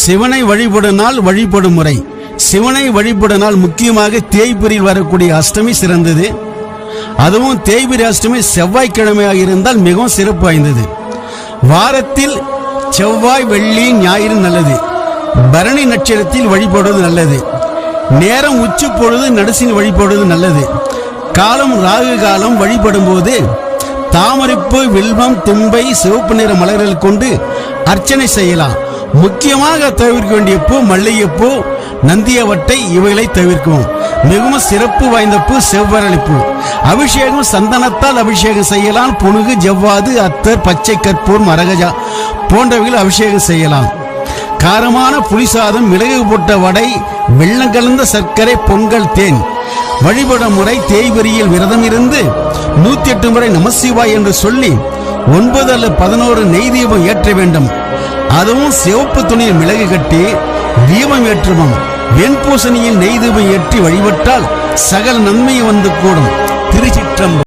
சிவனை வழிபடும் நாள் வழிபடும் முறை. சிவனை வழிபடும் நாள் முக்கியமாக தேய்பிரியில் வரக்கூடிய அஷ்டமி சிறந்தது. அதுவும் தேய்பிரி அஷ்டமி செவ்வாய்க்கிழமையாக இருந்தால் மிகவும் சிறப்பு வாய்ந்தது. வாரத்தில் செவ்வாய், வெள்ளி, ஞாயிறு நல்லது. பரணி நட்சத்திரத்தில் வழிபடுவது நல்லது. நேரம் உச்சி பொழுது நடுசின் வழிபடுவது நல்லது. காலம் ராகு காலம். வழிபடும் போது தாமரைப்பூ, வில்வம், தும்பை, சிவப்பு நிற மலர்கள் கொண்டு அர்ச்சனை செய்யலாம். முக்கியமாக தவிர்க்க வேண்டிய பூ மல்லிகைப்பூ, நந்தியவட்டை இவைகளை தவிர்க்கவும். மிகவும் சிறப்பு வாய்ந்த பூ செவ்வரளிப்பூ. அபிஷேகம் சந்தனத்தால் அபிஷேகம் செய்யலாம். புனுகு, ஜவ்வாது, அத்தர், பச்சை கற்பூர், மரகஜா போன்றவைகள் அபிஷேகம் செய்யலாம். காரமான புளிசாதம், மிளகு போட்ட வடை, வெள்ளம் கலந்த சர்க்கரை, பொங்கல், தேன். வழிபடும் முறை தேய்பிரியில் விரதம் இருந்து 108 முறை நமசிவாய் என்று சொல்லி 9 அல்லது 11 நெய் தீபம் ஏற்ற வேண்டும். அதுவும் சிவப்பு துணியில் மிளகு கட்டி தீபம் ஏற்றுவோம். வெண்பூசணியில் நெய் தீபம் ஏற்றி வழிபட்டால் சகல நன்மை வந்து கூடும். திருச்சிற்றம்பலம்.